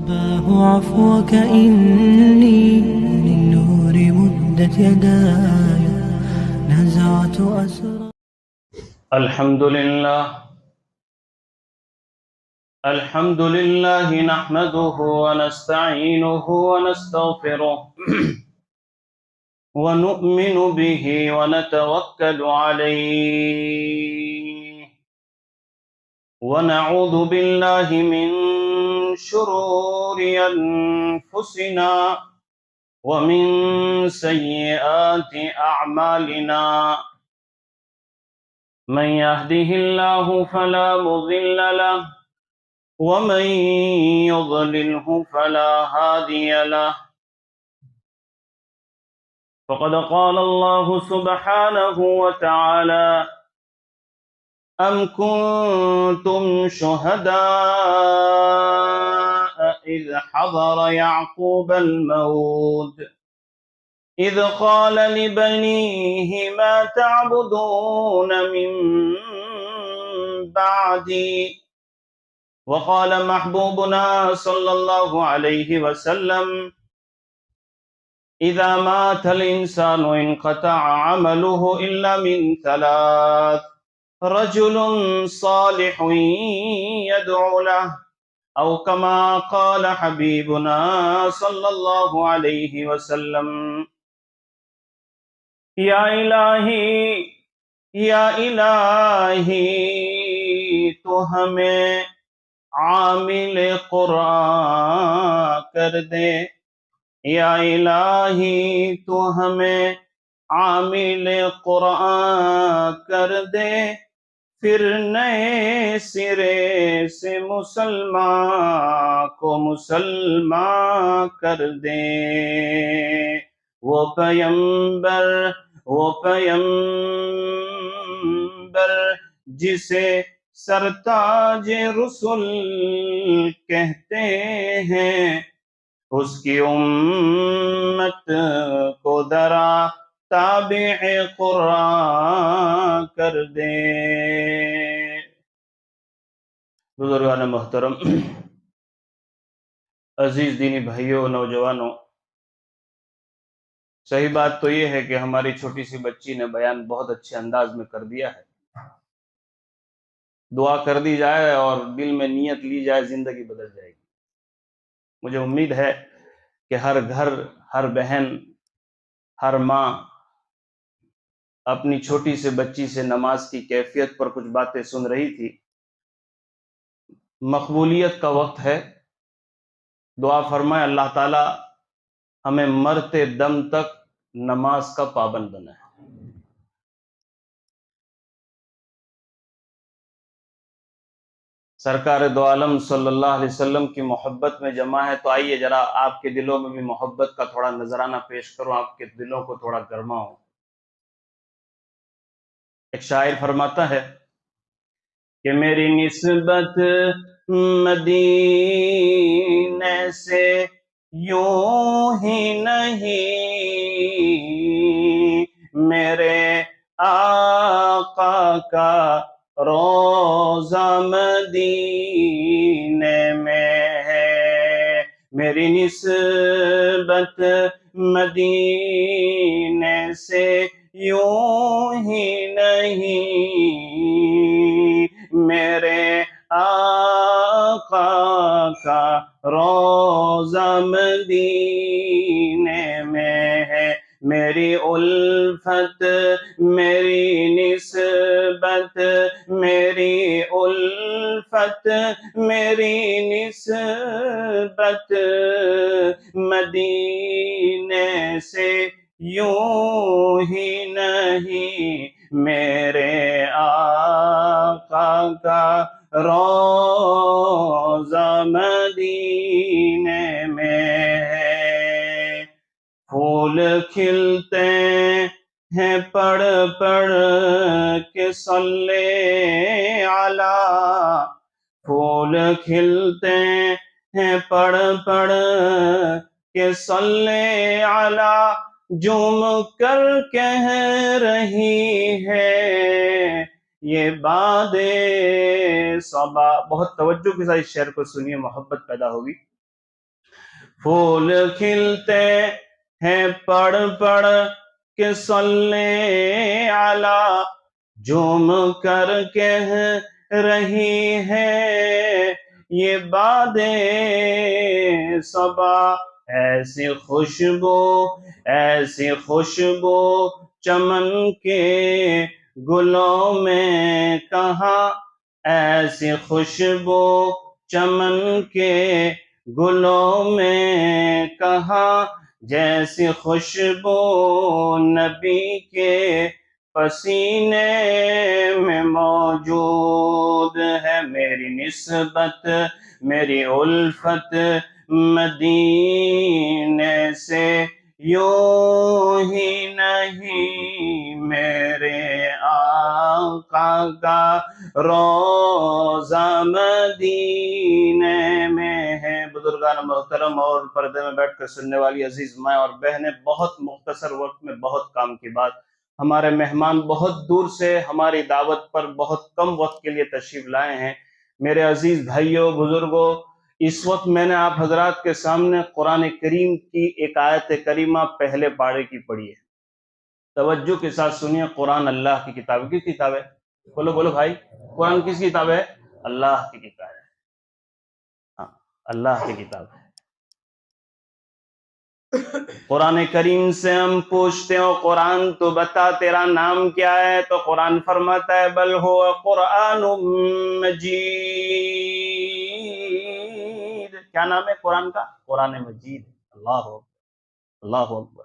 أباه عفوك إني للنور مدت يداي نزعت أسرى. الحمد لله نحمده ونستعينه ونستغفره ونؤمن به ونتوكل عليه ونعوذ بالله من شرور أنفسنا ومن سيئات أعمالنا من يهده الله فلا مضل له ومن يضلله فلا هادي له فقد قال الله سبحانه وتعالى أم كنتم شهداء إذ حضر يعقوب الموت إذ قال لبنيه ما تعبدون من بعدي وقال محبوبنا صلى الله عليه وسلم إذا مات الإنسان انقطع عمله إلا من ثلاث رجل صالح يدعو له أو كما قال حبيبنا صلى الله عليه وسلم یا الہی تو ہمیں عامل قرآن کر دے، یا الہی تو ہمیں عامل قرآن کر دے، پھر نئے سرے سے مسلمان کو مسلمان کر دے۔ وہ پیمبر جسے سرتاج رسل کہتے ہیں، اس کی امت کو ذرا تابع قرآن کر دے۔ بزرگان محترم، عزیز دینی بھائیوں، نوجوانوں، صحیح بات تو یہ ہے کہ ہماری چھوٹی سی بچی نے بیان بہت اچھے انداز میں کر دیا ہے۔ دعا کر دی جائے اور دل میں نیت لی جائے، زندگی بدل جائے گی۔ مجھے امید ہے کہ ہر گھر، ہر بہن، ہر ماں اپنی چھوٹی سے بچی سے نماز کی کیفیت پر کچھ باتیں سن رہی تھی۔ مقبولیت کا وقت ہے، دعا فرمائے اللہ تعالی ہمیں مرتے دم تک نماز کا پابند بنائے۔ سرکار دو عالم صلی اللہ علیہ وسلم کی محبت میں جمع ہے، تو آئیے ذرا آپ کے دلوں میں بھی محبت کا تھوڑا نذرانہ پیش کروں، آپ کے دلوں کو تھوڑا گرماؤں۔ ایک شاعر فرماتا ہے کہ میری نسبت مدینے سے یوں ہی نہیں، میرے آقا کا روضہ مدینے میں ہے۔ میری نسبت مدینے سے یوں ہی نہیں، میرے آقا کا روضہ مدینے میں ہے۔ میری الفت، میری نسبت، میری الفت، میری نسبت مدینے سے یوں ہی نہیں، میرے آقا کا روضہ مدینے میں ہے۔ پھول کھلتے ہیں پڑھ پڑھ کے صلی علی، پھول کھلتے ہیں پڑھ پڑھ کے صلی علی، جھوم کر کہہ رہی ہے یہ باد صبا۔ بہت توجہ کے ساتھ اس شعر کو سنیے، محبت پیدا ہوگی۔ پھول کھلتے ہیں پڑھ پڑھ کے صلی علی، جھوم کر کہہ رہی ہے یہ باد صبا، ایسی خوشبو چمن کے گلوں میں کہاں، ایسی خوشبو چمن کے گلوں میں کہاں، جیسی خوشبو نبی کے پسینے میں موجود ہے۔ میری نسبت میری الفت مدینے سے یوں ہی نہیں، میرے آقا کا روضہ مدینے میں ہے۔ بزرگان محترم اور پردے میں بیٹھ کر سننے والی عزیز مائیں اور بہنیں، بہت مختصر وقت میں بہت کام کی بات۔ ہمارے مہمان بہت دور سے ہماری دعوت پر بہت کم وقت کے لیے تشریف لائے ہیں۔ میرے عزیز بھائیوں، بزرگوں، اس وقت میں نے آپ حضرات کے سامنے قرآن کریم کی ایک آیت کریمہ پہلے پارے کی پڑھی ہے۔ توجہ کے ساتھ سنیے۔ قرآن اللہ کی کتاب ہے۔ کس کتاب ہے؟ بولو بولو بھائی، قرآن کس کتاب ہے؟ اللہ کی کتاب ہے۔ ہاں، اللہ کی کتاب ہے۔ قرآن کریم سے ہم پوچھتے ہو قرآن تو بتا تیرا نام کیا ہے، تو قرآن فرماتا ہے بل ہو قرآن مجید۔ کیا نام ہے قرآن کا؟ قرآن مجید۔ اللہ اکبر، اللہ اکبر۔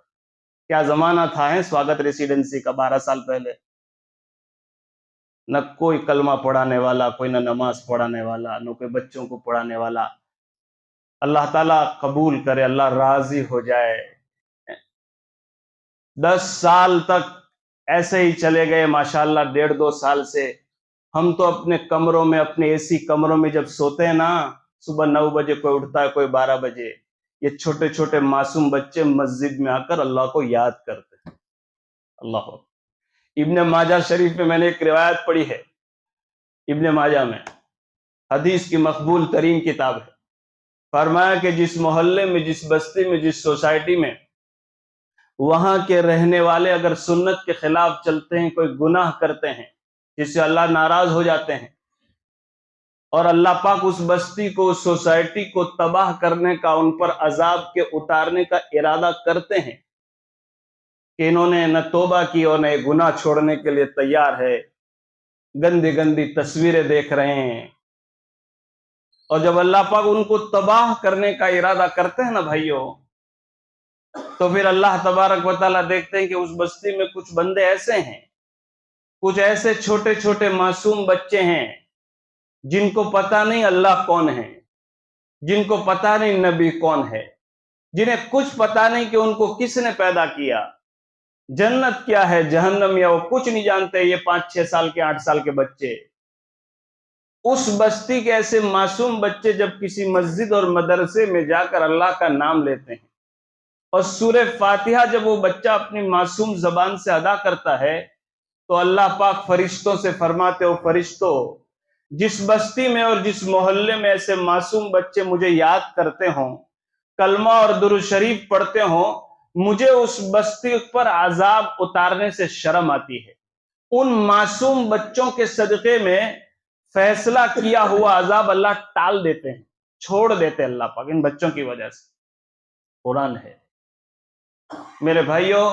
کیا زمانہ تھا ہے سواگت ریسیڈنسی کا 12 سال پہلے، نہ کوئی کلمہ پڑھانے والا، کوئی نہ نماز پڑھانے والا، نہ کوئی بچوں کو پڑھانے والا۔ اللہ تعالیٰ قبول کرے، اللہ راضی ہو جائے۔ 10 سال تک ایسے ہی چلے گئے، ماشاءاللہ 1.5-2 سال سے ہم تو اپنے کمروں میں، اپنے اے سی کمروں میں جب سوتے ہیں نا، صبح 9 بجے کوئی اٹھتا ہے، کوئی 12 بجے، یہ چھوٹے چھوٹے معصوم بچے مسجد میں آ کر اللہ کو یاد کرتے ہیں۔ اللہ ابن ماجہ شریف میں نے ایک روایت پڑھی ہے، ابن ماجہ میں، حدیث کی مقبول ترین کتاب ہے۔ فرمایا کہ جس محلے میں، جس بستی میں، جس سوسائٹی میں وہاں کے رہنے والے اگر سنت کے خلاف چلتے ہیں، کوئی گناہ کرتے ہیں جس سے اللہ ناراض ہو جاتے ہیں، اور اللہ پاک اس بستی کو، اس سوسائٹی کو تباہ کرنے کا، ان پر عذاب کے اتارنے کا ارادہ کرتے ہیں کہ انہوں نے نہ توبہ کی اور نہ گناہ چھوڑنے کے لیے تیار ہے، گندی گندی تصویریں دیکھ رہے ہیں، اور جب اللہ پاک ان کو تباہ کرنے کا ارادہ کرتے ہیں نا بھائیوں، تو پھر اللہ تبارک و تعالیٰ دیکھتے ہیں کہ اس بستی میں کچھ بندے ایسے ہیں، کچھ ایسے چھوٹے چھوٹے معصوم بچے ہیں جن کو پتہ نہیں اللہ کون ہے، جن کو پتہ نہیں نبی کون ہے، جنہیں کچھ پتہ نہیں کہ ان کو کس نے پیدا کیا، جنت کیا ہے، جہنم یا، وہ کچھ نہیں جانتے۔ یہ 5-6 سال کے، 8 سال کے بچے، اس بستی کے ایسے معصوم بچے جب کسی مسجد اور مدرسے میں جا کر اللہ کا نام لیتے ہیں اور سورہ فاتحہ جب وہ بچہ اپنی معصوم زبان سے ادا کرتا ہے، تو اللہ پاک فرشتوں سے فرماتے ہو فرشتوں، جس بستی میں اور جس محلے میں ایسے معصوم بچے مجھے یاد کرتے ہوں، کلمہ اور درود شریف پڑھتے ہوں، مجھے اس بستی پر عذاب اتارنے سے شرم آتی ہے۔ ان معصوم بچوں کے صدقے میں فیصلہ کیا ہوا عذاب اللہ ٹال دیتے ہیں، چھوڑ دیتے ہیں اللہ پاک ان بچوں کی وجہ سے۔ قرآن ہے میرے بھائیوں،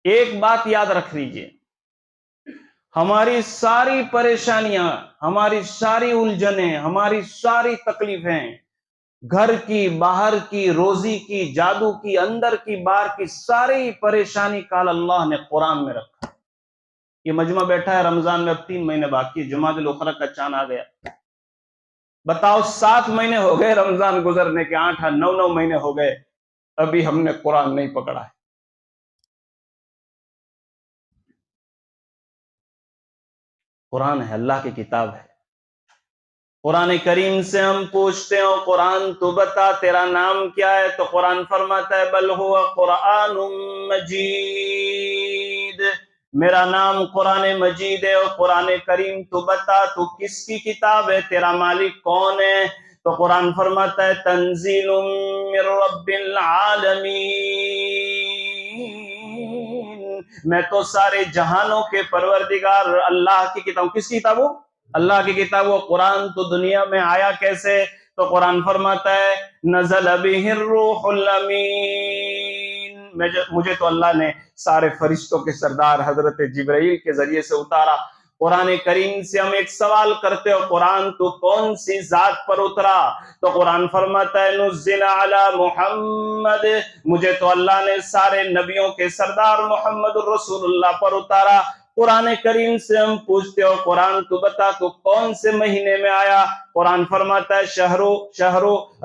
ایک بات یاد رکھ لیجئے، ہماری ساری پریشانیاں، ہماری ساری الجھنیں، ہماری ساری تکلیفیں، گھر کی، باہر کی، روزی کی، جادو کی، اندر کی، باہر کی، ساری پریشانی کا حل اللہ نے قرآن میں رکھا۔ یہ مجمع بیٹھا ہے رمضان میں، اب 3 مہینے باقی، جمادی الاخرہ کا چاند آ گیا۔ بتاؤ 7 مہینے ہو گئے رمضان گزرنے کے، 8-9 مہینے ہو گئے، ابھی ہم نے قرآن نہیں پکڑا ہے۔ قرآن ہے، اللہ کی کتاب ہے۔ قرآن کریم سے ہم پوچھتے ہو قرآن تو بتا تیرا نام کیا ہے، تو قرآن فرماتا ہے بل ہوا قرآن مجید، میرا نام قرآن مجید ہے۔ اور قرآن کریم تو بتا تو کس کی کتاب ہے، تیرا مالک کون ہے؟ تو قرآن فرماتا ہے تنزیل من رب العالمین، میں تو سارے جہانوں کے پروردگار اللہ کی کتاب. کس کی کتاب ہو؟ اللہ کی کتاب. وہ قرآن تو دنیا میں آیا کیسے؟ تو قرآن فرماتا ہے نزل بہ الروح الامین، مجھے تو اللہ نے سارے فرشتوں کے سردار حضرت جبرائیل کے ذریعے سے اتارا. قرآن کریم سے ہم ایک سوال کرتے ہو قرآن تو کون سی ذات پر اترا؟ تو قرآن فرماتا ہے نزل علی محمد، مجھے تو اللہ نے سارے نبیوں کے سردار محمد الرسول اللہ پر اتارا. قرآن کریم سے ہم پوچھتے ہو قرآن تو بتا تو کون سے مہینے میں آیا؟ قرآن فرماتا ہے شہر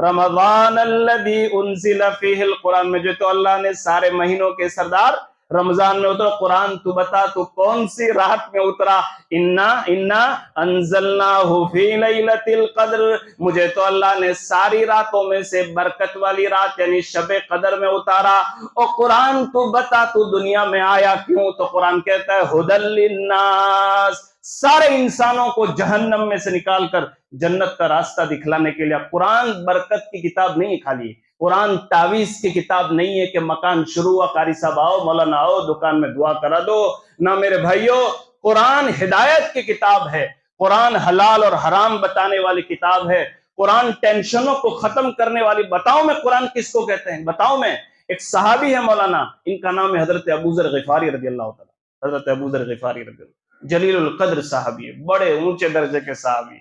رمضان الذی انزل فیہ القرآن، مجھے تو اللہ نے سارے مہینوں کے سردار رمضان میں اترا. قرآن تو بتا تو کون سی رات میں اترا؟ انا انزلناہ فی لیلۃ القدر، مجھے تو اللہ نے ساری راتوں میں سے برکت والی رات یعنی شب قدر میں اتارا. اور قرآن تو بتا تو دنیا میں آیا کیوں؟ تو قرآن کہتا ہے ھدی للناس، سارے انسانوں کو جہنم میں سے نکال کر جنت کا راستہ دکھلانے کے لیے. قرآن برکت کی کتاب نہیں خالی، قرآن تعویذ کی کتاب نہیں ہے کہ مکان شروع ہوا قاری صاحب آؤ مولانا آؤ دکان میں دعا کرا دو. نہ میرے بھائیو، قرآن ہدایت کی کتاب ہے، قرآن حلال اور حرام بتانے والی کتاب ہے، قرآن ٹینشنوں کو ختم کرنے والی. بتاؤ میں قرآن کس کو کہتے ہیں؟ بتاؤ میں. ایک صحابی ہے مولانا، ان کا نام ہے حضرت ابو ذر غفاری رضی اللہ تعالیٰ. حضرت ابو ذر غفاری رضی اللہ، جلیل القدر صحابی ہے، بڑے اونچے درجے کے صحابی.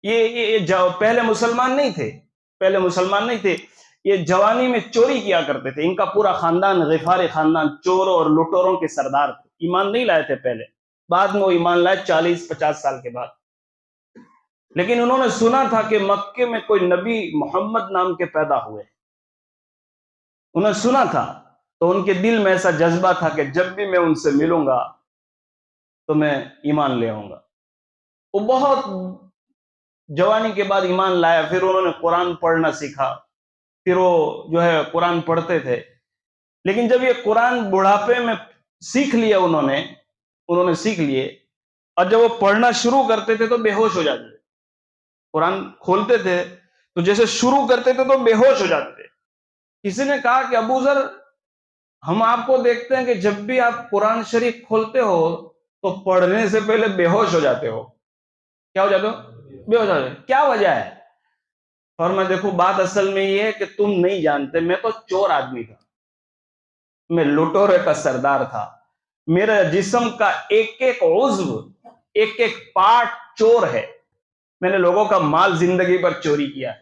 یہ پہلے مسلمان نہیں تھے، یہ جوانی میں چوری کیا کرتے تھے. ان کا پورا خاندان غفاری خاندان چوروں اور لٹوروں کے سردار تھے. ایمان نہیں لائے تھے پہلے، بعد میں وہ ایمان لائے 40-50 سال کے بعد. لیکن انہوں نے سنا تھا کہ مکے میں کوئی نبی محمد نام کے پیدا ہوئے، انہوں نے سنا تھا. تو ان کے دل میں ایسا جذبہ تھا کہ جب بھی میں ان سے ملوں گا تو میں ایمان لے آؤں گا. وہ بہت جوانی کے بعد ایمان لایا، پھر انہوں نے قرآن پڑھنا سیکھا، پھر وہ جو ہے قرآن پڑھتے تھے. لیکن جب یہ قرآن بڑھاپے میں سیکھ لیا انہوں نے سیکھ لیے، اور جب وہ پڑھنا شروع کرتے تھے تو بے ہوش ہو جاتے تھے. قرآن کھولتے تھے تو جیسے شروع کرتے تھے تو بے ہوش ہو جاتے تھے. کسی نے کہا کہ ابو ذر، ہم آپ کو دیکھتے ہیں کہ جب بھی آپ قرآن شریف کھولتے ہو تو پڑھنے سے پہلے بے ہوش ہو جاتے ہو. کیا ہو جاتے ہو؟ بے ہوش ہو جاتے. کیا وجہ ہے؟ اور میں دیکھو بات اصل میں یہ ہے کہ تم نہیں جانتے، میں تو چور آدمی تھا، میں لٹورے کا سردار تھا. میرا جسم کا ایک ایک عضو، ایک ایک پارٹ چور ہے. میں نے لوگوں کا مال زندگی پر چوری کیا ہے.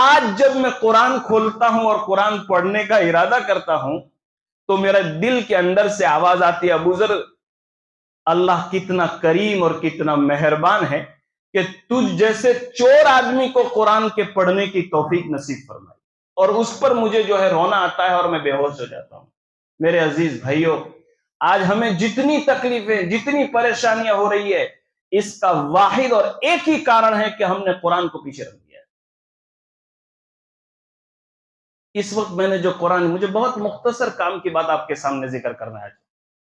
آج جب میں قرآن کھولتا ہوں اور قرآن پڑھنے کا ارادہ کرتا ہوں تو میرا دل کے اندر سے آواز آتی ہے ابو ذر، اللہ کتنا کریم اور کتنا مہربان ہے کہ تجھ جیسے چور آدمی کو قرآن کے پڑھنے کی توفیق نصیب فرمائی. اور اس پر مجھے جو ہے رونا آتا ہے اور میں بے ہوش ہو جاتا ہوں. میرے عزیز بھائیوں، آج ہمیں جتنی تکلیفیں، جتنی پریشانیاں ہو رہی ہے، اس کا واحد اور ایک ہی کارن ہے کہ ہم نے قرآن کو پیچھے رکھ دیا ہے. اس وقت میں نے جو قرآن، مجھے بہت مختصر کام کی بات آپ کے سامنے ذکر کرنا ہے.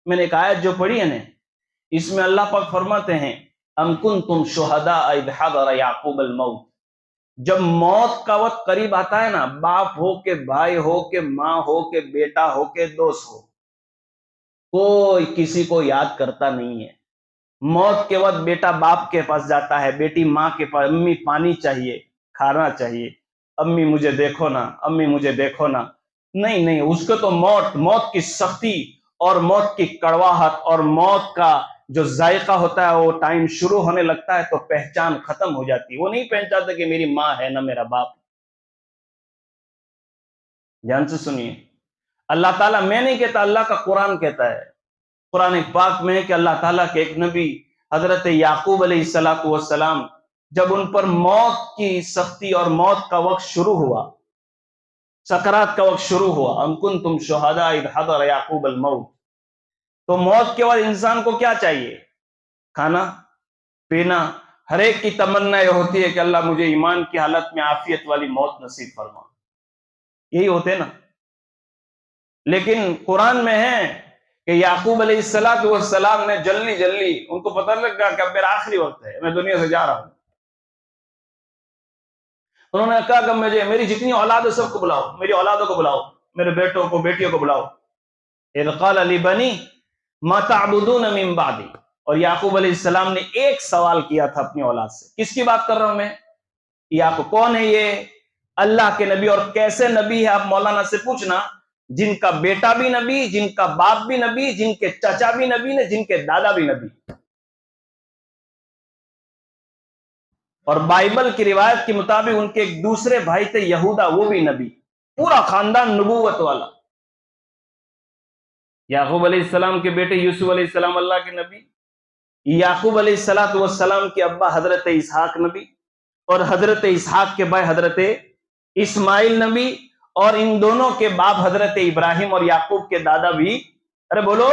میں نے ایک آیت جو پڑھی ہے نا، اس میں اللہ پاک فرماتے ہیں ام کنتم شہداء اذ حضر یعقوب الموت، جب موت کا وقت قریب آتا ہے نا، باپ ہو کہ بھائی ہو کہ ماں ہو کہ بیٹا ہو کہ دوست ہو، کوئی کسی کو یاد کرتا نہیں ہے. موت کے وقت بیٹا باپ کے پاس جاتا ہے، بیٹی ماں کے پاس، امی پانی چاہیے، کھانا چاہیے، امی مجھے دیکھو نا، امی مجھے دیکھو نا. نہیں، اس کو تو موت کی سختی اور موت کی کڑواہٹ اور موت کا جو ذائقہ ہوتا ہے وہ ٹائم شروع ہونے لگتا ہے تو پہچان ختم ہو جاتی ہے. وہ نہیں پہچانتا کہ میری ماں ہے نہ میرا باپ. دھیان سے سنیے، اللہ تعالیٰ، میں نہیں کہتا، اللہ کا قرآن کہتا ہے. قرآن پاک میں ہے کہ اللہ تعالیٰ کے ایک نبی حضرت یعقوب علیہ السلام، جب ان پر موت کی سختی اور موت کا وقت شروع ہوا، سکرات کا وقت شروع ہوا، ام کنتم شہداء اذ حضر یعقوب الموت، تو موت کے بعد انسان کو کیا چاہیے؟ کھانا پینا. ہر ایک کی تمنا یہ ہوتی ہے کہ اللہ مجھے ایمان کی حالت میں عافیت والی موت نصیب فرما. یہی ہوتے نا. لیکن قرآن میں ہے کہ یعقوب علیہ السلام نے جلدی ان کو پتہ لگ گیا کہ اب میرا آخری وقت ہے، میں دنیا سے جا رہا ہوں. انہوں نے کہا کہ مجھے میری جتنی اولاد ہے سب کو بلاؤ، میری اولادوں کو بلاؤ، میرے بیٹوں کو بیٹیوں کو بلاؤ. اذ قال لبنی ما تعبدون من بعدی. اور یعقوب علیہ السلام نے ایک سوال کیا تھا اپنی اولاد سے. کس کی بات کر رہا ہوں میں؟ یعقوب. کون ہے یہ؟ اللہ کے نبی. اور کیسے نبی ہے آپ مولانا سے پوچھنا، جن کا بیٹا بھی نبی، جن کا باپ بھی نبی، جن کے چچا بھی نبی نے، جن کے دادا بھی نبی. اور بائبل کی روایت کے مطابق ان کے ایک دوسرے بھائی تھے یہودا، وہ بھی نبی. پورا خاندان نبوت والا. یعقوب علیہ السلام کے بیٹے یوسف علیہ السلام اللہ کے نبی، یعقوب علیہ السلام کے ابا حضرت اسحاق نبی، اور حضرت اسحاق کے بھائی حضرت اسماعیل نبی، اور ان دونوں کے باپ حضرت ابراہیم اور یعقوب کے دادا بھی، ارے بولو،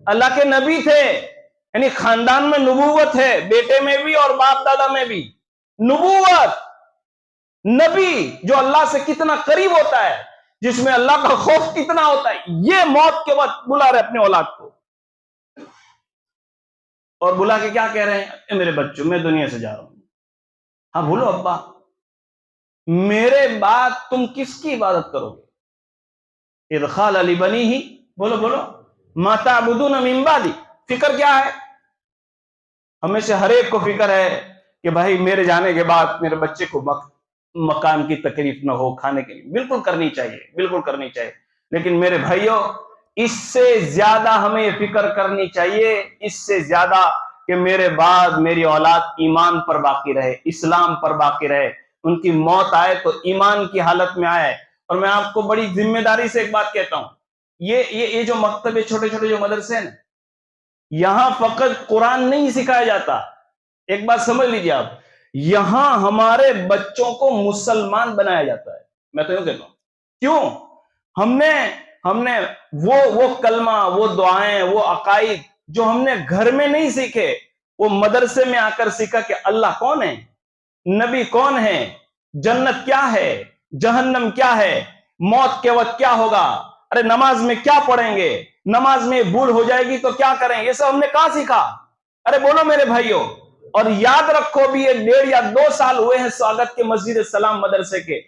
اللہ کے نبی تھے. یعنی خاندان میں نبوت ہے، بیٹے میں بھی اور باپ دادا میں بھی نبوت. نبی جو اللہ سے کتنا قریب ہوتا ہے، جس میں اللہ کا خوف کتنا ہوتا ہے، یہ موت کے وقت بلا رہے اپنے اولاد کو، اور بلا کے کیا کہہ رہے ہیں؟ اے میرے بچوں، میں دنیا سے جا رہا ہوں. ہاں بولو ابا، میرے بعد تم کس کی عبادت کرو گے؟ اذ قال لبنیہ، بولو بولو، ما تعبدون من بعدی. فکر کیا ہے؟ ہمیں سے ہر ایک کو فکر ہے کہ بھائی میرے جانے کے بعد میرے بچے کو مکان کی تکلیف نہ ہو، کھانے کے لیے. بالکل کرنی چاہیے، بالکل کرنی چاہیے. لیکن میرے بھائیوں، اس سے زیادہ ہمیں فکر کرنی چاہیے، اس سے زیادہ کہ میرے بعد میری اولاد ایمان پر باقی رہے، اسلام پر باقی رہے، ان کی موت آئے تو ایمان کی حالت میں آئے. اور میں آپ کو بڑی ذمہ داری سے ایک بات کہتا ہوں، یہ جو مکتب چھوٹے چھوٹے جو مدرسے ہیں نا، یہاں فقط قرآن نہیں سکھایا جاتا. ایک بات سمجھ لیجیے آپ، یہاں ہمارے بچوں کو مسلمان بنایا جاتا ہے. میں تو یوں کہتا ہوں، کیوں؟ ہم نے وہ کلمہ، وہ دعائیں، وہ عقائد جو ہم نے گھر میں نہیں سیکھے، وہ مدرسے میں آ کر سیکھا کہ اللہ کون ہے، نبی کون ہے، جنت کیا ہے، جہنم کیا ہے، موت کے وقت کیا ہوگا، ارے نماز میں کیا پڑھیں گے، نماز میں بھول ہو جائے گی تو کیا کریں. یہ سب ہم نے کہاں سیکھا؟ ارے بولو میرے بھائیوں. اور یاد رکھو بھی، یہ 1.5 یا 2 سال ہوئے ہیں سواگت کے مسجد سلام مدرسے کے.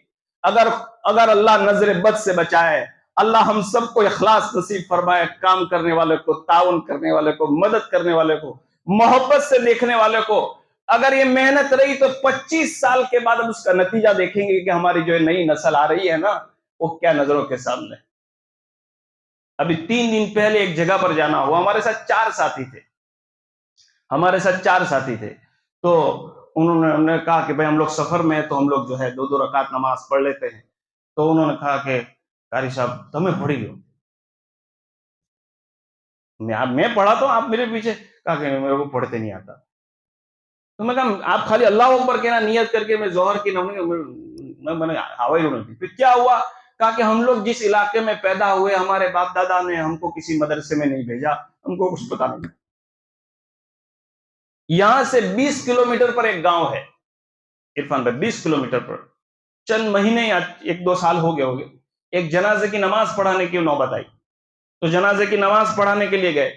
اگر اللہ نظر بد سے بچائے، اللہ ہم سب کو اخلاص نصیب فرمائے، کام کرنے والے کو، تعاون کرنے والے کو، مدد کرنے والے کو، محبت سے دیکھنے والے کو، اگر یہ محنت رہی تو 25 سال کے بعد ہم اس کا نتیجہ دیکھیں گے کہ ہماری جو نئی نسل آ رہی ہے نا، وہ کیا نظروں کے سامنے. ابھی 3 دن پہلے ایک جگہ پر جانا ہوا، ہمارے ساتھ 4 ساتھی تھے. تو انہوں نے کہا کہ بھائی ہم لوگ سفر میں ہیں تو ہم لوگ جو ہے 2 رکعت نماز پڑھ لیتے ہیں. تو انہوں نے کہا کہ قاری صاحب تمہیں پڑھی لو. میں پڑھا تو آپ میرے پیچھے. کہا کہ میرے کو پڑھتے نہیں آتا. تو میں کہا آپ خالی اللہ اکبر کہنا نیت کر کے، میں ظہر کی میں نے ہوائی اڑ دی. پھر کیا ہوا؟ کہا کہ ہم لوگ جس علاقے میں پیدا ہوئے، ہمارے باپ دادا نے ہم کو کسی مدرسے میں نہیں بھیجا، ہم کو کچھ پتا نہیں. یہاں سے 20 کلومیٹر پر ایک گاؤں ہے عرفان بھائی، 20 کلومیٹر پر. چند مہینے یا 1-2 سال ہو گئے، ایک جنازے کی نماز پڑھانے کی نوبت آئی. تو جنازے کی نماز پڑھانے کے لیے گئے.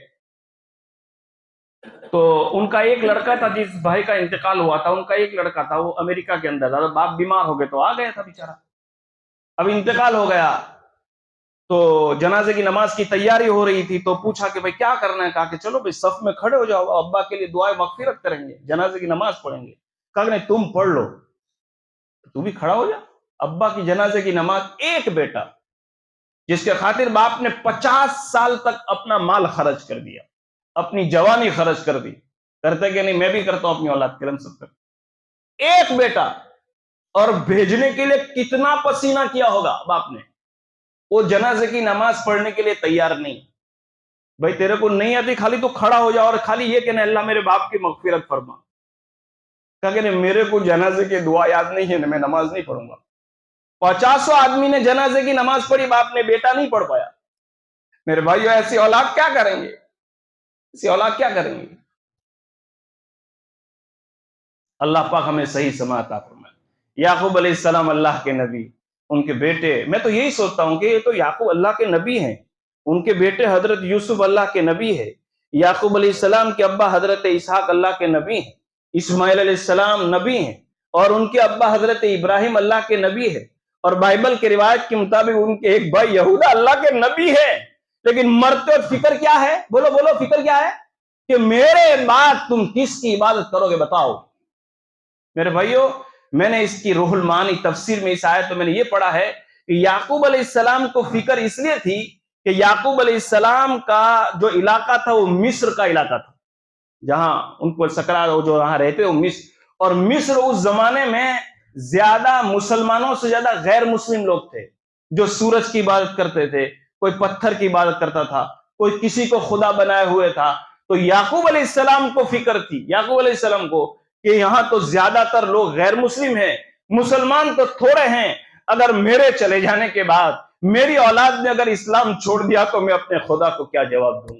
تو ان کا ایک لڑکا تھا، جس بھائی کا انتقال ہوا تھا، ان کا ایک لڑکا تھا، وہ امریکہ کے اندر تھا. باپ بیمار ہو گئے تو آ گیا تھا بیچارہ. اب انتقال ہو گیا تو جنازے کی نماز کی تیاری ہو رہی تھی. تو پوچھا کہ بھائی کیا کرنا ہے؟ کہا کہ چلو بھائی صف میں کھڑے ہو جاؤ، ابا کے لیے دعائیں مغفرت کریں گے، جنازے کی نماز پڑھیں گے. کہا کہ نہیں تم پڑھ لو. تو بھی کھڑا ہو جا. ابا کی جنازے کی نماز. ایک بیٹا جس کے خاطر باپ نے 50 سال تک اپنا مال خرچ کر دیا، اپنی جوانی خرچ کر دی. کرتے کہ نہیں؟ میں بھی کرتا ہوں اپنی اولاد کے لیے، سب کرتے. ایک بیٹا، اور بھیجنے کے لیے کتنا پسینہ کیا ہوگا باپ نے. وہ جنازے کی نماز پڑھنے کے لیے تیار نہیں. بھائی تیرے کو نہیں آتی، خالی تو کھڑا ہو جا اور خالی یہ کہنا اللہ میرے باپ کی مغفرت فرما. کہا کہ نہیں میرے کو جنازے کی دعا یاد نہیں ہے، میں نماز نہیں پڑھوں گا. 50 آدمی نے جنازے کی نماز پڑھی، باپ نے بیٹا نہیں پڑھ پایا. میرے بھائیو، ایسی اولاد کیا کریں گے؟ ایسی اولاد کیا کریں گے؟ اللہ پاک ہمیں صحیح سماعت عطا فرمائے. یعقوب علیہ السلام اللہ کے نبی، ان کے بیٹے، میں تو یہی سوچتا ہوں کہ یہ تو یعقوب اللہ کے نبی ہیں، ان کے بیٹے حضرت یوسف اللہ کے نبی ہے. یعقوب علیہ السلام کے ابا حضرت اسحاق اللہ کے نبی ہیں، اسماعیل علیہ السلام نبی ہیں، اور ان کے ابا حضرت ابراہیم اللہ کے نبی ہے، اور بائبل کے روایت کے مطابق ان کے ایک بھائی یہودا اللہ کے نبی ہے، لیکن مرتے اور فکر کیا ہے؟ بولو بولو، فکر کیا ہے؟ کہ میرے بعد تم کس کی عبادت کرو گے بتاؤ۔ میرے بھائیو، میں نے اس کی روح المعانی تفسیر میں اس آیت میں نے یہ پڑھا ہے کہ یعقوب علیہ السلام کو فکر اس لیے تھی کہ یعقوب علیہ السلام کا جو علاقہ تھا وہ مصر کا علاقہ تھا، جہاں ان کو سکرات جو وہاں رہتے وہ مصر، اور مصر اس زمانے میں زیادہ مسلمانوں سے زیادہ غیر مسلم لوگ تھے، جو سورج کی عبادت کرتے تھے، کوئی پتھر کی عبادت کرتا تھا، کوئی کسی کو خدا بنائے ہوئے تھا۔ تو یعقوب علیہ السلام کو فکر تھی، یعقوب علیہ السلام کو، کہ یہاں تو زیادہ تر لوگ غیر مسلم ہیں، مسلمان تو تھوڑے ہیں، اگر میرے چلے جانے کے بعد میری اولاد نے اگر اسلام چھوڑ دیا تو میں اپنے خدا کو کیا جواب دوں؟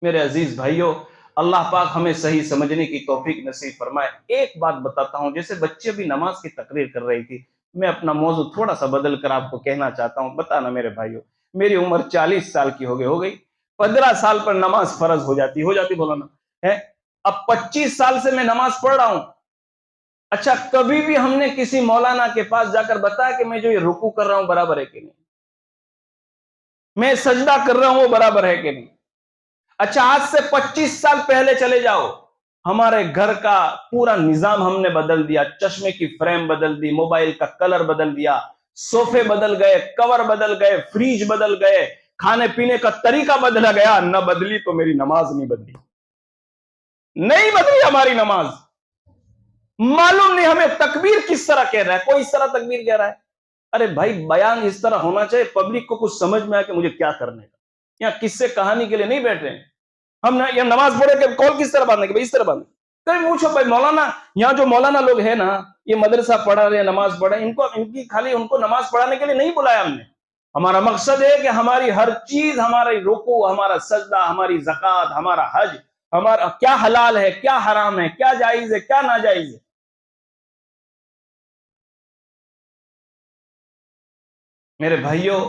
میرے عزیز بھائیوں، اللہ پاک ہمیں صحیح سمجھنے کی توفیق نصیب فرمائے۔ ایک بات بتاتا ہوں، جیسے بچے بھی نماز کی تقریر کر رہی تھی، میں اپنا موضوع تھوڑا سا بدل کر آپ کو کہنا چاہتا ہوں۔ بتانا میرے بھائیوں، میری عمر 40 سال کی ہو گئی، 15 سال پر نماز فرض ہو جاتی بولانا ہے، اب 25 سال سے میں نماز پڑھ رہا ہوں۔ اچھا، کبھی بھی ہم نے کسی مولانا کے پاس جا کر بتایا کہ میں جو یہ رکوع کر رہا ہوں برابر ہے کہ نہیں، میں سجدہ کر رہا ہوں وہ برابر ہے کہ نہیں؟ اچھا، آج سے 25 سال پہلے چلے جاؤ، ہمارے گھر کا پورا نظام ہم نے بدل دیا، چشمے کی فریم بدل دی، موبائل کا کلر بدل دیا، صوفے بدل گئے، کور بدل گئے، فریج بدل گئے، کھانے پینے کا طریقہ بدلا گیا، نہ بدلی تو میری نماز نہیں بدلی، نہیں بدلی ہماری نماز۔ معلوم نہیں ہمیں تکبیر کس طرح کہہ رہا ہے، کوئی اس طرح تکبیر کہہ رہا ہے۔ ارے بھائی، بیان اس طرح ہونا چاہیے پبلک کو کچھ سمجھ میں آئے کہ مجھے کیا کرنے کا، یا قصے کہانی کے لیے نہیں بیٹھ رہے ہیں ہم۔ یہ نماز پڑھے کہ کال کس طرح باندھنے کے، بھائی اس طرح باندھنے، کہیں پوچھو بھائی مولانا، یہاں جو مولانا لوگ ہیں نا، یہ مدرسہ پڑھا رہے، نماز پڑھے، ان کو نماز پڑھانے کے لیے نہیں بلایا ہم نے۔ ہمارا مقصد ہے کہ ہماری ہر چیز، ہماری رکوع، ہمارا سجدہ، ہماری زکوٰۃ، ہمارا حج، ہمارا کیا حلال ہے، کیا حرام ہے، کیا جائز ہے، کیا ناجائز ہے۔ میرے بھائیوں،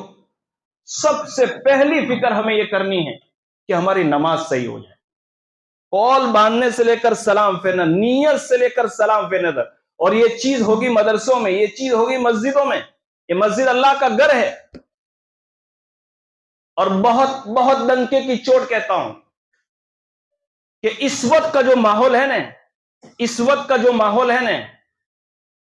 سب سے پہلی فکر ہمیں یہ کرنی ہے کہ ہماری نماز صحیح ہو جائے، قول باندھنے سے لے کر سلام پھیرنا، نیت سے لے کر سلام پھیرنے تک۔ اور یہ چیز ہوگی مدرسوں میں، یہ چیز ہوگی مسجدوں میں، یہ مسجد اللہ کا گھر ہے۔ اور بہت بہت ڈنکے کی چوٹ کہتا ہوں کہ اس وقت کا جو ماحول ہے نا،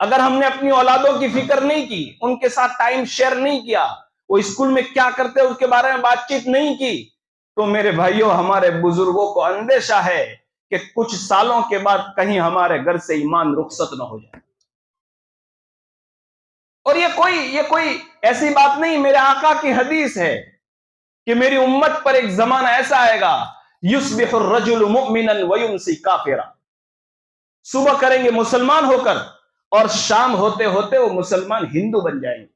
اگر ہم نے اپنی اولادوں کی فکر نہیں کی، ان کے ساتھ ٹائم شیئر نہیں کیا، وہ اسکول میں کیا کرتے اس کے بارے میں بات چیت نہیں کی، تو میرے بھائیوں، ہمارے بزرگوں کو اندیشہ ہے کہ کچھ سالوں کے بعد کہیں ہمارے گھر سے ایمان رخصت نہ ہو جائے۔ اور یہ کوئی ایسی بات نہیں، میرے آقا کی حدیث ہے کہ میری امت پر ایک زمانہ ایسا آئے گا، یصبح الرجل مؤمنا ویمسی کافرا، صبح کریں گے مسلمان ہو کر اور شام ہوتے ہوتے وہ مسلمان ہندو بن جائیں گے۔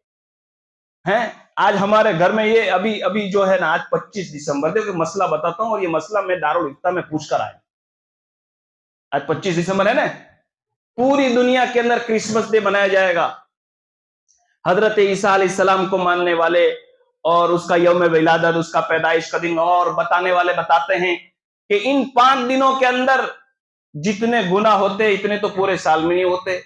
ہیں آج ہمارے گھر میں یہ ابھی جو ہے نا، آج 25 دسمبر، دیکھو مسئلہ بتاتا ہوں، اور یہ مسئلہ میں دارالفتہ میں پوچھ کر آیا۔ آج 25 دسمبر ہے نا، پوری دنیا کے اندر کرسمس ڈے منایا جائے گا، حضرت عیسیٰ علیہ السلام کو ماننے والے، اور اس کا یوم ولادت، اس کا پیدائش کا دن، اور بتانے والے بتاتے ہیں کہ ان 5 دنوں کے اندر جتنے گناہ ہوتے اتنے تو پورے سال میں نہیں ہوتے،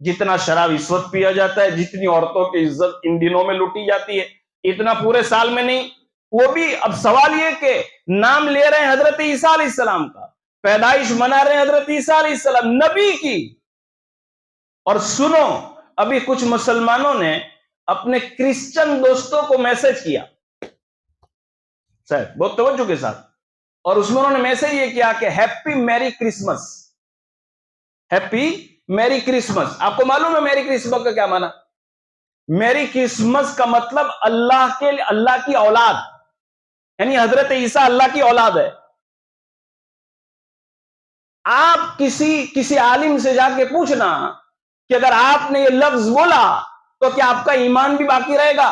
جتنا شراب اس وقت پیا جاتا ہے، جتنی عورتوں کی عزت ان دنوں میں لوٹی جاتی ہے، اتنا پورے سال میں نہیں۔ وہ بھی اب سوال یہ کہ نام لے رہے ہیں حضرت عیسیٰ علیہ السلام کا، پیدائش منا رہے ہیں حضرت عیسیٰ علیہ السلام نبی کی۔ اور سنو، ابھی کچھ مسلمانوں نے اپنے کرسچن دوستوں کو میسج کیا، صاحب بہت توجہ کے ساتھ، اور اس میں انہوں نے میسج یہ کیا کہ ہیپی میری کرسمس، ہیپی میری کرسمس۔ آپ کو معلوم ہے میری کرسمس کا کیا معنی؟ میری کرسمس کا مطلب اللہ کی اولاد، یعنی حضرت عیسیٰ اللہ کی اولاد ہے۔ آپ کسی عالم سے جا کے پوچھنا کہ اگر آپ نے یہ لفظ بولا تو کیا آپ کا ایمان بھی باقی رہے گا؟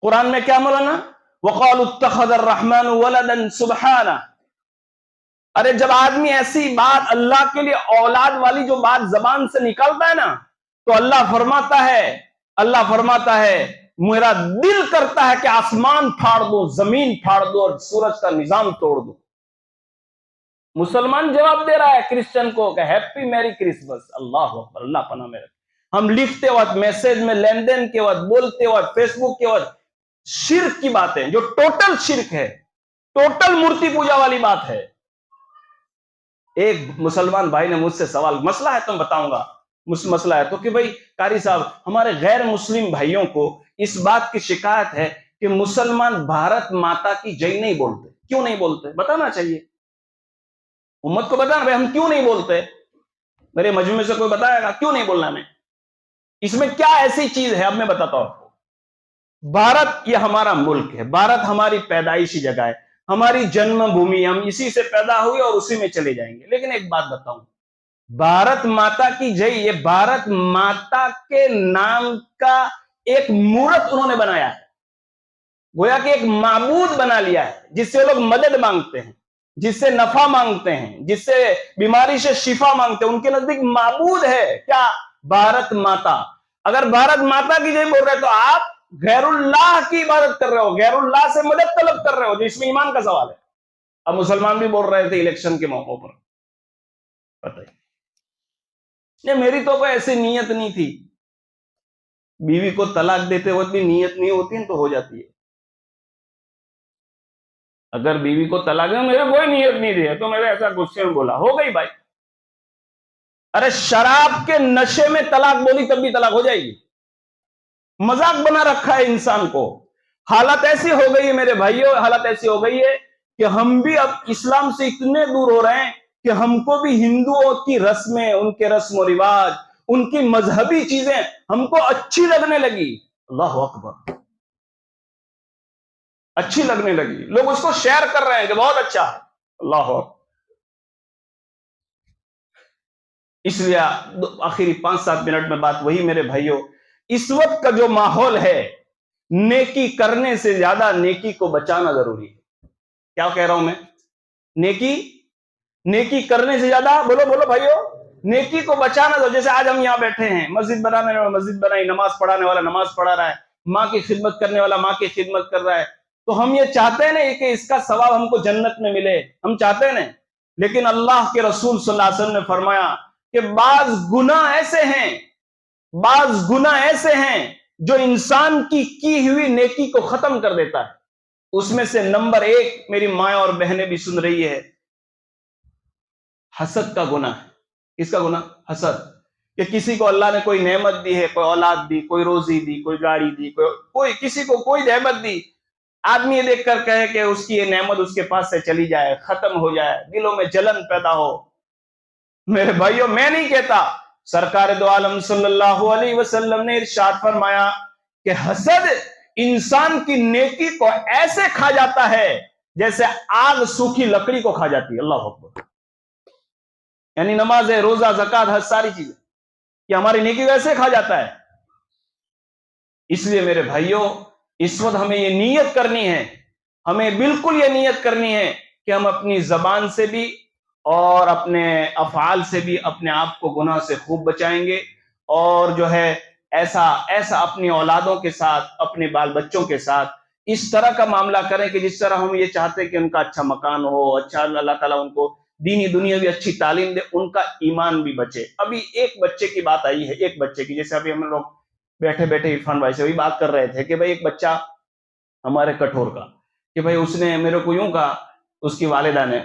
قرآن میں کیا مولانا؟ وَقَالُوا اتَّخَذَ الرَّحْمَنُ وَلَدًا سُبْحَانَهُ۔ ارے جب آدمی ایسی بات، اللہ کے لیے اولاد والی جو بات زبان سے نکلتا ہے نا، تو اللہ فرماتا ہے میرا دل کرتا ہے کہ آسمان پھاڑ دو، زمین پھاڑ دو، اور سورج کا نظام توڑ دو۔ مسلمان جواب دے رہا ہے کرسچن کو کہ ہیپی میری کرسمس. اللہ اکبر, اللہ پناہ میں رکھے. ہم لکھتے وقت, میسج میں, لین دین کے وقت, بولتے وقت, فیس بک کے وقت شرک کی باتیں, جو ٹوٹل شرک ہے, ٹوٹل مورتی پوجا والی بات ہے. ایک مسلمان بھائی نے مجھ سے سوال, مسئلہ ہے تو میں بتاؤں گا, مسئلہ ہے تو کہ بھائی قاری صاحب, ہمارے غیر مسلم بھائیوں کو اس بات کی شکایت ہے کہ مسلمان بھارت ماتا کی جے نہیں بولتے. کیوں نہیں بولتے بتانا چاہیے, امت کو بتانا بھائی ہم کیوں نہیں بولتے. میرے مجموعے سے کوئی بتائے گا کیوں نہیں بولنا ہمیں, اس میں کیا ایسی چیز ہے؟ اب میں بتاتا ہوں آپ کو. بھارت یہ ہمارا ملک ہے, بھارت ہماری پیدائشی جگہ ہے, ہماری جنم بھومی, ہم اسی سے پیدا ہوئے اور اسی میں چلے جائیں گے. لیکن ایک بات بتاؤں, بھارت ماتا کی جے, یہ بھارت ماتا کے نام کا ایک مورت انہوں نے بنایا ہے, گویا کہ ایک معبود بنا لیا ہے, جس سے لوگ مدد مانگتے ہیں, جس سے نفع مانگتے ہیں, جس سے بیماری سے شفا مانگتے ہیں. ان کے نزدیک معبود ہے کیا؟ بھارت ماتا. اگر بھارت ماتا کی جے بول رہے تو آپ غیر اللہ کی عبادت کر رہے ہو, غیر اللہ سے مدد طلب کر رہے ہو, جو اس میں ایمان کا سوال ہے. اب مسلمان بھی بول رہے تھے الیکشن کے موقع پر, بتائیے. نہیں, میری تو کوئی ایسی نیت نہیں تھی. بیوی کو طلاق دیتے وقت بھی نیت نہیں ہوتی تو ہو جاتی ہے. اگر بیوی کو طلاق دے, میرے کوئی نیت نہیں دی تو میرے ایسا غصے میں بولا, ہو گئی بھائی. ارے شراب کے نشے میں طلاق بولی تب بھی طلاق ہو جائے گی. مذاق بنا رکھا ہے انسان کو. حالت ایسی ہو گئی ہے میرے بھائیوں, حالت ایسی ہو گئی ہے کہ ہم بھی اب اسلام سے اتنے دور ہو رہے ہیں کہ ہم کو بھی ہندوؤں کی رسمیں, ان کے رسم و رواج, ان کی مذہبی چیزیں ہم کو اچھی لگنے لگی. اللہ اکبر, اچھی لگنے لگی. لوگ اس کو شیئر کر رہے ہیں کہ بہت اچھا ہے. اللہ اکبر. اس لیے آخری 5-7 منٹ میں بات وہی میرے بھائیوں, اس وقت کا جو ماحول ہے, نیکی کرنے سے زیادہ نیکی کو بچانا ضروری ہے. کیا کہہ رہا ہوں میں؟ نیکی کرنے سے زیادہ, بولو بولو بھائیوں, نیکی کو بچانا دو. جیسے آج ہم یہاں بیٹھے ہیں, مسجد بنانے والا مسجد بنائی, نماز پڑھانے والا نماز پڑھا رہا ہے, ماں کی خدمت کرنے والا ماں کی خدمت کر رہا ہے, تو ہم یہ چاہتے ہیں نا کہ اس کا ثواب ہم کو جنت میں ملے, ہم چاہتے ہیں نا. لیکن اللہ کے رسول صلی اللہ علیہ وسلم نے فرمایا کہ بعض گناہ ایسے ہیں جو انسان کی ہوئی نیکی کو ختم کر دیتا ہے. اس میں سے نمبر 1, میری ماں اور بہنیں بھی سن رہی ہے, حسد کا گناہ ہے. کس کا گناہ؟ حسد. کہ کسی کو اللہ نے کوئی نعمت دی ہے, کوئی اولاد دی, کوئی روزی دی, کوئی گاڑی دی, کوئی کسی کو کوئی نعمت دی, آدمی یہ دیکھ کر کہے کہ اس کی یہ نعمت اس کے پاس سے چلی جائے, ختم ہو جائے, دلوں میں جلن پیدا ہو. میرے بھائیوں, میں نہیں کہتا, سرکار دو عالم صلی اللہ علیہ وسلم نے ارشاد فرمایا کہ حسد انسان کی نیکی کو ایسے کھا جاتا ہے جیسے آگ سوکھی لکڑی کو کھا جاتی ہے. اللہ اکبر. یعنی نماز ہے, روزہ, زکات, حج, ساری چیزیں یہ ہماری نیکی کو ایسے کھا جاتا ہے. اس لیے میرے بھائیوں, اس وقت ہمیں یہ نیت کرنی ہے, ہمیں بالکل یہ نیت کرنی ہے کہ ہم اپنی زبان سے بھی اور اپنے افعال سے بھی اپنے آپ کو گناہ سے خوب بچائیں گے, اور جو ہے ایسا اپنی اولادوں کے ساتھ, اپنے بال بچوں کے ساتھ اس طرح کا معاملہ کریں کہ جس طرح ہم یہ چاہتے ہیں کہ ان کا اچھا مکان ہو, اچھا اللہ تعالیٰ ان کو دینی دنیا بھی اچھی تعلیم دے, ان کا ایمان بھی بچے. ابھی ایک بچے کی بات آئی ہے, ایک بچے کی, جیسے ابھی ہم لوگ بیٹھے عرفان بھائی سے وہی بات کر رہے تھے کہ بھائی ایک بچہ ہمارے کٹھور کا, کہ بھائی اس نے میرے کو یوں کہا, اس کی والدہ نے,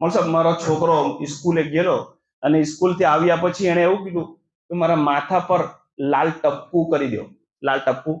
મોલ સાહેબ મારો છોકરો સ્કૂલે ગયેલો અને સ્કૂલથી આવ્યા પછી એણે એવું કીધું કે મારા માથા પર લાલ ટપકું કરી દો, લાલ ટપકું,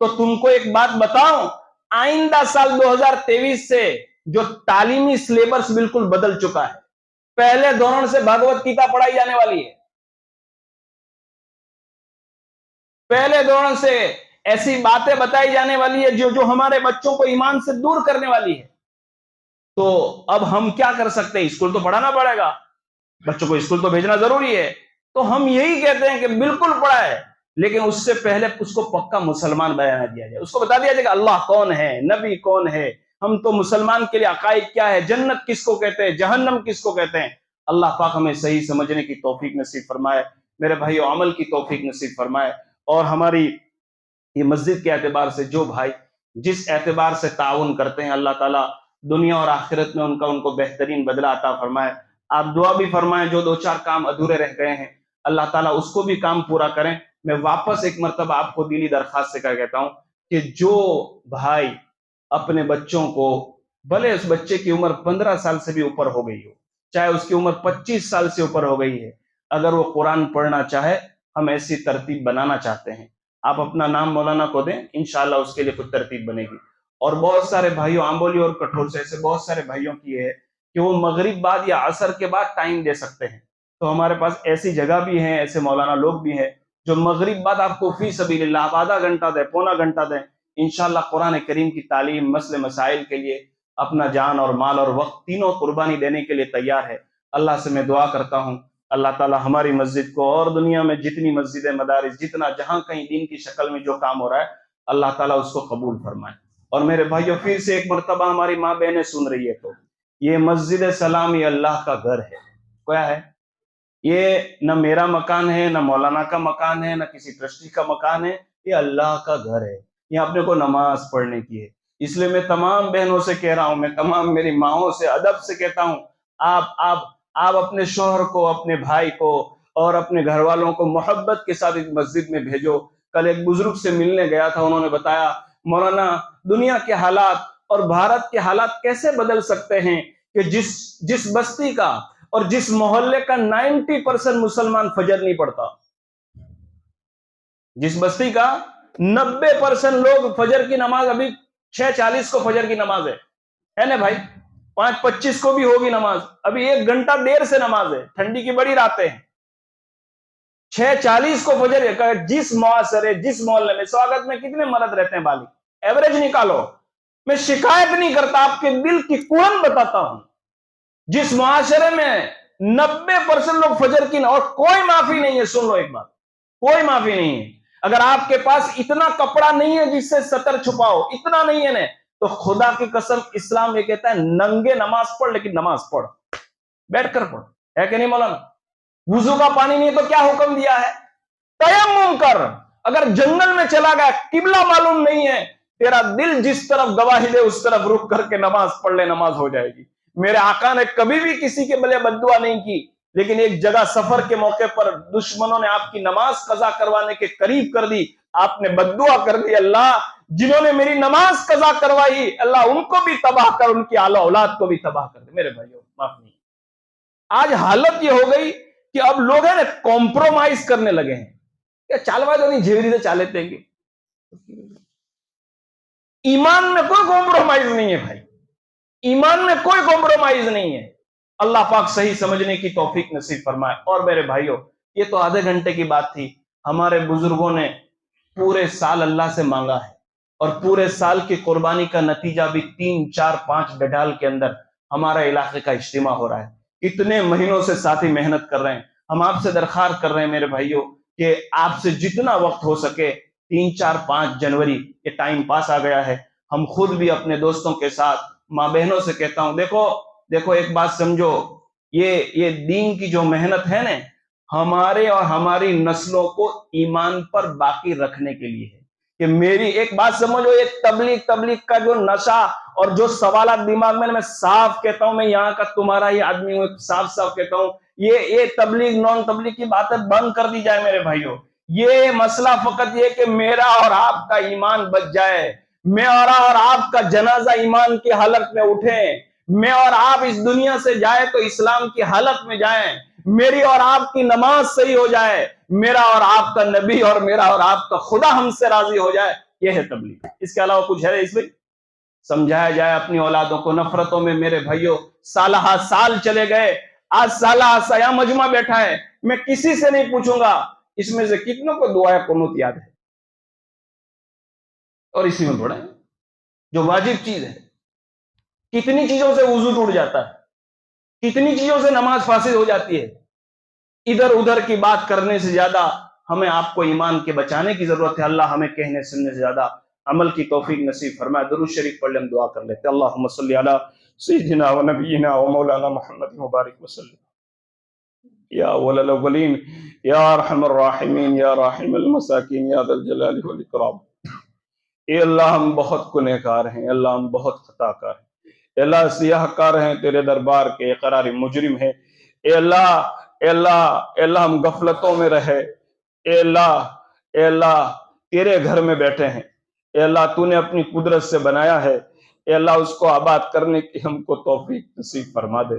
تو تم کو ایک بات بتاؤں، آئندہ سال 2023 سے جو تعلیمی سلیبس بالکل بدل چکا ہے، پہلے دورن سے بھگوت گیتا پڑھائی جانے والی ہے، پہلے دورن سے ایسی باتیں بتائی جانے والی ہے جو ہمارے بچوں کو ایمان سے دور کرنے والی ہے۔ تو اب ہم کیا کر سکتے ہیں؟ اسکول تو پڑھانا پڑے گا، بچوں کو اسکول تو بھیجنا ضروری ہے، تو ہم یہی کہتے ہیں کہ بالکل پڑھائے، لیکن اس سے پہلے اس کو پکا مسلمان بنا دیا جائے، اس کو بتا دیا جائے کہ اللہ کون ہے، نبی کون ہے، ہم تو مسلمان کے لیے عقائد کیا ہے، جنت کس کو کہتے ہیں، جہنم کس کو کہتے ہیں۔ اللہ پاک ہمیں صحیح سمجھنے کی توفیق نصیب فرمائے، میرے بھائیو عمل کی توفیق نصیب فرمائے، اور ہماری یہ مسجد کے اعتبار سے جو بھائی جس اعتبار سے تعاون کرتے ہیں، اللہ تعالیٰ دنیا اور آخرت میں ان کو بہترین بدلہ عطا فرمائے۔ آپ دعا بھی فرمائیں، جو 2-4 کام ادھورے رہ گئے ہیں اللہ تعالیٰ اس کو بھی کام پورا کریں۔ میں واپس ایک مرتبہ آپ کو دلی درخواست سے کہتا ہوں کہ جو بھائی اپنے بچوں کو، بھلے اس بچے کی عمر 15 سال سے بھی اوپر ہو گئی ہو، چاہے اس کی عمر 25 سال سے اوپر ہو گئی ہے، اگر وہ قرآن پڑھنا چاہے، ہم ایسی ترتیب بنانا چاہتے ہیں، آپ اپنا نام مولانا کو دیں، انشاءاللہ اس کے لیے کچھ ترتیب بنے گی۔ اور بہت سارے بھائیوں، آمبولی اور کٹھور سے ایسے بہت سارے بھائیوں کی یہ ہے کہ وہ مغرب بعد یا عصر کے بعد ٹائم دے سکتے ہیں، تو ہمارے پاس ایسی جگہ بھی ہیں، ایسے مولانا لوگ بھی ہیں جو مغرب بعد آپ کو فی سبیل اللہ آپ آدھا گھنٹہ دیں، پونا گھنٹہ دیں، انشاءاللہ قرآن کریم کی تعلیم، مسئلے مسائل کے لیے اپنا جان اور مال اور وقت تینوں قربانی دینے کے لیے تیار ہے۔ اللہ سے میں دعا کرتا ہوں اللہ تعالیٰ ہماری مسجد کو اور دنیا میں جتنی مسجدیں، مدارس، جتنا جہاں کہیں دین کی شکل میں جو کام ہو رہا ہے، اللہ تعالیٰ اس کو قبول فرمائے۔ اور میرے بھائیو، پھر سے ایک مرتبہ ہماری ماں بہنیں سن رہی ہے تو یہ مسجد سلام یہ اللہ کا گھر ہے۔ کیا ہے یہ؟ نہ میرا مکان ہے، نہ مولانا کا مکان ہے، نہ کسی ٹرسٹی کا مکان ہے، یہ اللہ کا گھر ہے، یہ اپنے کو نماز پڑھنے کی ہے۔ اس لیے میں تمام بہنوں سے کہہ رہا ہوں، میں تمام میری ماؤں سے ادب سے کہتا ہوں، آپ اپنے شوہر کو، اپنے بھائی کو اور اپنے گھر والوں کو محبت کے ساتھ اس مسجد میں بھیجو۔ کل ایک بزرگ سے ملنے گیا تھا، انہوں نے بتایا مولانا دنیا کے حالات اور بھارت کے حالات کیسے بدل سکتے ہیں کہ جس بستی کا اور جس محلے کا 90% مسلمان فجر نہیں پڑھتا، جس بستی کا 90% لوگ فجر کی نماز، ابھی 6:40 کو فجر کی نماز ہے نا بھائی، 5:25 کو بھی ہوگی نماز، ابھی 1 گھنٹہ دیر سے نماز ہے، ٹھنڈی کی بڑی راتیں ہیں، 6:40 کو فجر ہے۔ جس معاشرے، جس محلے میں، سواگت میں کتنے مرد رہتے ہیں بالغ؟ ایوریج نکالو۔ میں شکایت نہیں کرتا، آپ کے دل کی قرآن بتاتا ہوں، جس معاشرے میں 90% لوگ فجر کی اور کوئی معافی نہیں ہے، سن لو ایک بات، کوئی معافی نہیں ہے۔ اگر آپ کے پاس اتنا کپڑا نہیں ہے جس سے سطر چھپاؤ، اتنا نہیں ہے نا، تو خدا کی قسم اسلام یہ کہتا ہے ننگے نماز پڑھ، لیکن نماز پڑھ، بیٹھ کر پڑھ، ہے کہ نہیں مولانا؟ وضو کا پانی نہیں تو کیا حکم دیا ہے؟ تیمم کر۔ اگر جنگل میں چلا گیا، قبلہ معلوم نہیں ہے، تیرا دل جس طرف گواہی دے اس طرف رک کر کے نماز پڑھ لے، نماز ہو جائے گی۔ میرے آقا نے کبھی بھی کسی کے بلے بد دعا نہیں کی، لیکن ایک جگہ سفر کے موقع پر دشمنوں نے آپ کی نماز قضا کروانے کے قریب کر دی، آپ نے بد دعا کر دی، اللہ جنہوں نے میری نماز قضا کروائی، اللہ ان کو بھی تباہ کر، ان کی آل اولاد کو بھی تباہ کر دے۔ میرے بھائیو معاف نہیں۔ آج حالت یہ ہو گئی کہ اب لوگ ہیں نا کمپرومائز کرنے لگے ہیں، کیا چالوا تو نہیں جھیری سے چالے دیں گے۔ ایمان میں کوئی کمپرومائز نہیں ہے بھائی، ایمان میں کوئی کمپرومائز نہیں ہے۔ اللہ پاک صحیح سمجھنے کی توفیق نصیب فرمائے۔ اور میرے بھائیوں، یہ تو آدھے گھنٹے کی بات تھی، ہمارے بزرگوں نے پورے سال اللہ سے مانگا ہے، اور پورے سال کی قربانی کا نتیجہ بھی 3 4 5 ڈڈال کے اندر ہمارے علاقے کا اجتماع ہو رہا ہے۔ اتنے مہینوں سے ساتھی محنت کر رہے ہیں، ہم آپ سے درخواست کر رہے ہیں میرے بھائیوں کہ آپ سے جتنا وقت ہو سکے 3 4 5 جنوری یہ ٹائم پاس آ گیا ہے، ہم خود بھی اپنے دوستوں کے ساتھ، ماں بہنوں سے کہتا ہوں، دیکھو ایک بات سمجھو، یہ دین کی جو محنت ہے نا، ہمارے اور ہماری نسلوں کو ایمان پر باقی رکھنے کے لیے ہے۔ کہ میری ایک بات سمجھو، یہ تبلیغ کا جو نشہ اور جو سوالات دماغ میں صاف کہتا ہوں، میں یہاں کا تمہارا ہی آدمی ہوں، صاف کہتا ہوں، یہ تبلیغ نان تبلیغ کی باتیں بند کر دی جائے میرے بھائیوں۔ یہ مسئلہ فقط یہ کہ میرا اور آپ کا ایمان بچ جائے، میرا اور آپ کا جنازہ ایمان کی حالت میں اٹھے، میں اور آپ اس دنیا سے جائے تو اسلام کی حالت میں جائیں، میری اور آپ کی نماز صحیح ہو جائے، میرا اور آپ کا نبی اور میرا اور آپ کا خدا ہم سے راضی ہو جائے، یہ ہے تبلیغ، اس کے علاوہ کچھ ہے اس میں؟ سمجھایا جائے اپنی اولادوں کو نفرتوں میں۔ میرے بھائیوں، سالہ سال چلے گئے، آج سالہ سیا مجمع بیٹھا ہے، میں کسی سے نہیں پوچھوں گا اس میں سے کتنوں کو دعائے قنوت یاد ہے، اور اسی میں پڑھیں جو واجب چیز ہے۔ کتنی چیزوں سے وضو ٹوٹ جاتا ہے، کتنی چیزوں سے نماز فاسد ہو جاتی ہے۔ ادھر ادھر کی بات کرنے سے زیادہ ہمیں آپ کو ایمان کے بچانے کی ضرورت ہے۔ اللہ ہمیں کہنے سننے سے زیادہ عمل کی توفیق نصیب فرمائے۔ درود شریف پڑھ لیں، ہم دعا کر لیتے ہیں۔ اللہم صلی علی سیدنا و نبینا و مولانا محمد مبارک وسلم، یا اول الاولین یا ارحم الراحمین یا راحم المساکین یا ذا الجلال والاکرام۔ اے اللہ ہم بہت گنہگار ہیں، اللہ ہم بہت خطا کار ہیں، اے اللہ سیاہ کار ہیں، تیرے دربار کے قراری مجرم ہیں۔ اے اللہ، اے اللہ، اے اللہ ہم غفلتوں میں رہے، اے اللہ، اے اللہ تیرے گھر میں بیٹھے ہیں، اے اللہ تو نے اپنی قدرت سے بنایا ہے، اے اللہ اس کو آباد کرنے کی ہم کو توفیق نصیب فرما دے۔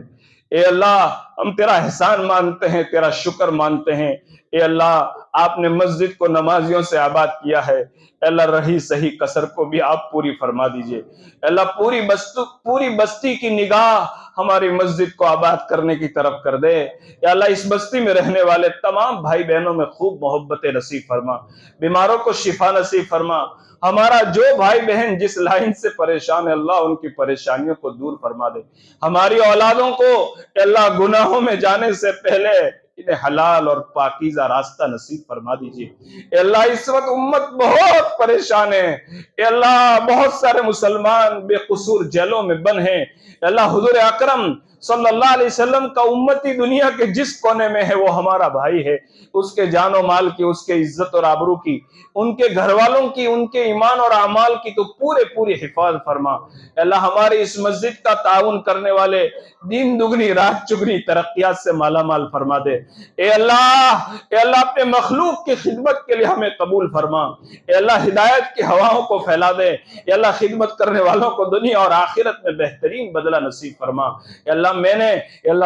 اے اللہ ہم تیرا احسان مانتے ہیں، تیرا شکر مانتے ہیں۔ اے اللہ آپ نے مسجد کو نمازیوں سے آباد کیا ہے، اے اللہ رہی صحیح کسر کو بھی آپ پوری فرما دیجئے۔ اے اللہ پوری بستی کی نگاہ ہماری مسجد کو آباد کرنے کی طرف کر دے۔ یا اللہ اس بستی میں رہنے والے تمام بھائی بہنوں میں خوب محبت نصیب فرما، بیماروں کو شفا نصیب فرما۔ ہمارا جو بھائی بہن جس لائن سے پریشان ہے اللہ ان کی پریشانیوں کو دور فرما دے۔ ہماری اولادوں کو اے اللہ گناہوں میں جانے سے پہلے انہیں حلال اور پاکیزہ راستہ نصیب فرما دیجئے۔ اے اللہ اس وقت امت بہت پریشان ہے، اے اللہ بہت سارے مسلمان بے قصور جیلوں میں بند ہیں۔ اے اللہ حضور اکرم صلی اللہ علیہ وسلم کا امتی دنیا کے جس کونے میں ہے وہ ہمارا بھائی ہے، اس کے جان و مال کی، اس کے عزت اور آبرو کی، ان کے گھر والوں کی، ان کے ایمان اور اعمال کی تو پوری حفاظت فرما۔ اے اللہ ہماری اس مسجد کا تعاون کرنے والے دین دگنی رات چگنی ترقیات سے مالا مال فرما دے۔ اے اللہ اپنے مخلوق کی خدمت کے لیے ہمیں قبول فرما۔ اے اللہ ہدایت کی ہواؤں کو پھیلا دے۔ اے اللہ خدمت کرنے والوں کو دنیا اور آخرت میں بہترین بدلہ نصیب فرما۔ اے اللہ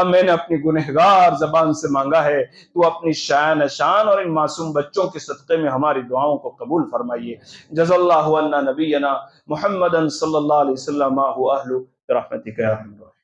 میں نے اپنی گنہگار زبان سے مانگا ہے، تو اپنی شان اور ان معصوم بچوں کے صدقے میں ہماری دعاؤں کو قبول فرمائیے۔ جزا اللہ عنا نبینا محمد صلی اللہ علیہ وسلم ما هو اہل برحمتک یا ارحم الراحمین۔